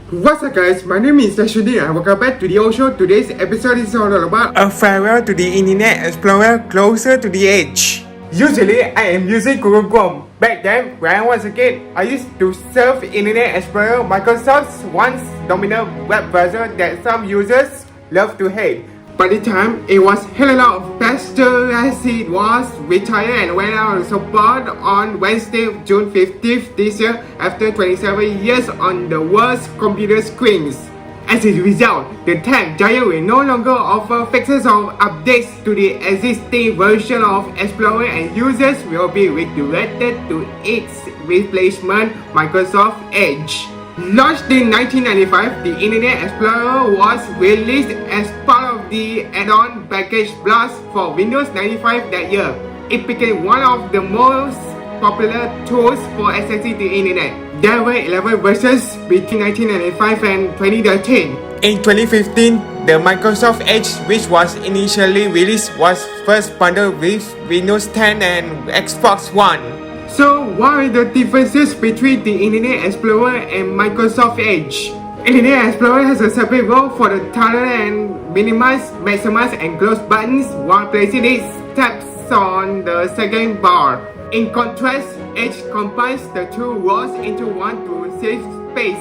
What's up guys, my name is Rashidi and welcome back to the old show. Today's episode is all about a farewell to the Internet Explorer closer to the edge. Usually I am using Google Chrome. Back then, when I was a kid, I used to surf Internet Explorer, Microsoft's once dominant web browser that some users love to hate. By the time it was hell a lot faster as it was retired and went out of support on Wednesday, June 15th this year after 27 years on the world's computer screens. As a result, the tech giant will no longer offer fixes or updates to the existing version of Explorer and users will be redirected to its replacement, Microsoft Edge. Launched in 1995, the Internet Explorer was released as part of the add-on package Blast for Windows 95 that year. It became one of the most popular tools for accessing the Internet. There were 11 versions between 1995 and 2013. In 2015, the Microsoft Edge, which was initially released, was first bundled with Windows 10 and Xbox One. So, what are the differences between the Internet Explorer and Microsoft Edge? Internet Explorer has a separate role for the title and minimize, maximize and close buttons while placing its tabs on the second bar. In contrast, Edge combines the two roles into one to save space.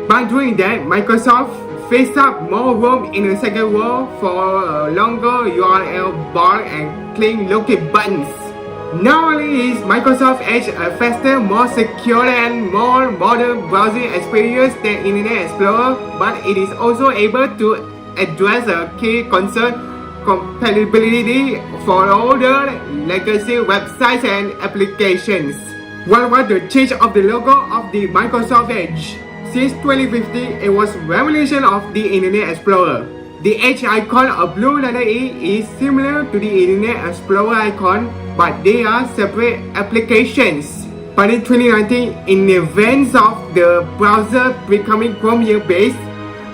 By doing that, Microsoft frees up more room in the second row for a longer URL bar and clean-looking buttons. Not only is Microsoft Edge a faster, more secure and more modern browsing experience than Internet Explorer, but it is also able to address a key concern: compatibility for older legacy websites and applications. What was the change of the logo of the Microsoft Edge? Since 2015, it was revolution of the Internet Explorer. The Edge icon, a blue letter E, is similar to the Internet Explorer icon, but they are separate applications. But in 2019, in advance of the browser becoming Chromium-based,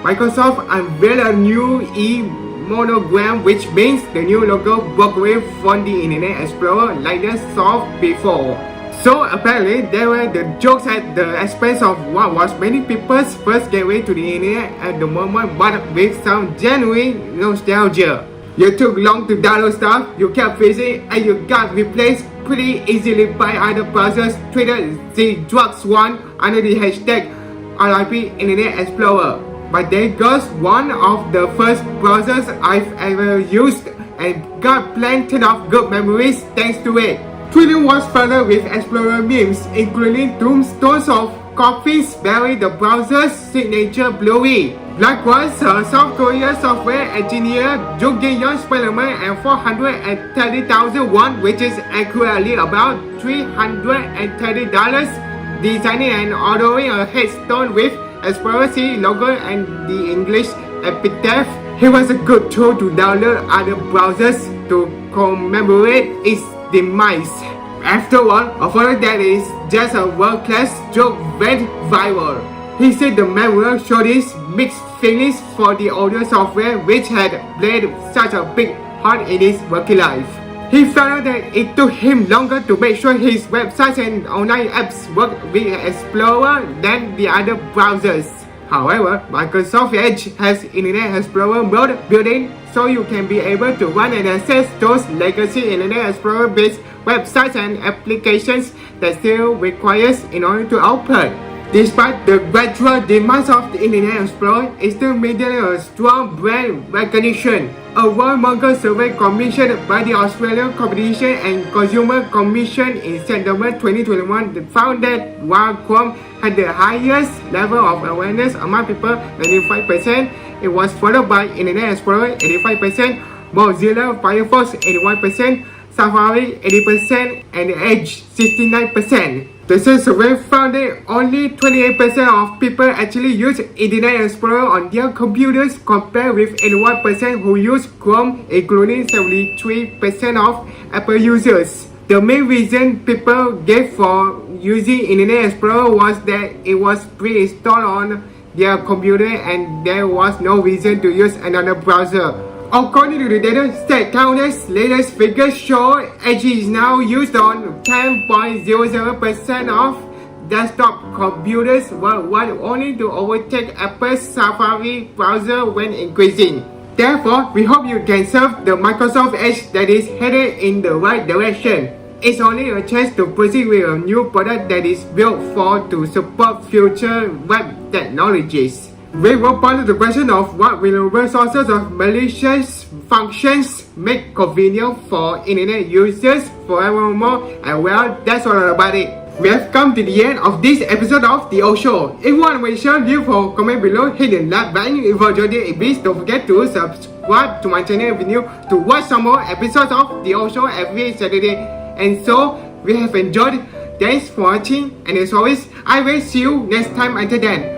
Microsoft unveiled a new E monogram, which means the new logo broke away from the Internet Explorer like they saw before. So apparently, there were the jokes at the expense of what was many people's first gateway to the internet at the moment, but with some genuine nostalgia. You took long to download stuff, you kept freezing, and you got replaced pretty easily by other browsers tweeted the drugs one under the hashtag RIP Internet Explorer. But there goes one of the first browsers I've ever used and got plenty of good memories thanks to it. Twitter was flooded with Explorer memes, including tombstones of coffins bearing the browser's signature bluey. Likewise, South Korean software engineer Jung Gi-yeon spent a money and 430,000 won, which is accurately about $330, designing and ordering a headstone with Explorer C logo and the English epitaph. It was a good tool to download other browsers to commemorate its demise. After all, a photo that is just a world-class joke went viral. He said the memoir showed his mixed feelings for the older software which had played such a big part in his working life. He found out that it took him longer to make sure his websites and online apps worked with Explorer than the other browsers. However, Microsoft Edge has Internet Explorer mode built in, so you can be able to run and access those legacy Internet Explorer-based websites and applications that still requires in order to open. Despite the gradual demise of the Internet Explorer, it still maintains a strong brand recognition. A worldmonger survey commissioned by the Australian Competition and Consumer Commission in September 2021 found that while Chrome had the highest level of awareness among people, 95%, it was followed by Internet Explorer, 85%, Mozilla Firefox, 81%, Safari, 80%, and Edge, 69%. The same survey found that only 28% of people actually use Internet Explorer on their computers compared with 81% who use Chrome, including 73% of Apple users. The main reason people gave for using Internet Explorer was that it was pre-installed on their computer and there was no reason to use another browser. According to the data, StatCounter's latest figures show Edge is now used on 10.00% of desktop computers worldwide, only to overtake Apple's Safari browser when increasing. Therefore, we hope you can serve the Microsoft Edge that is headed in the right direction. It's only a chance to proceed with a new product that is built to support future web technologies. We will ponder the question of what will resources of malicious functions make convenient for internet users forevermore, and well, that's all about it. We have come to the end of this episode of The Old Show. If you want to share, leave a comment below, hit the like button if you enjoyed it. Please don't forget to subscribe to my channel if you're new to watch some more episodes of The Old Show every Saturday. And so, we have enjoyed. Thanks for watching, and as always, I will see you next time. Until then,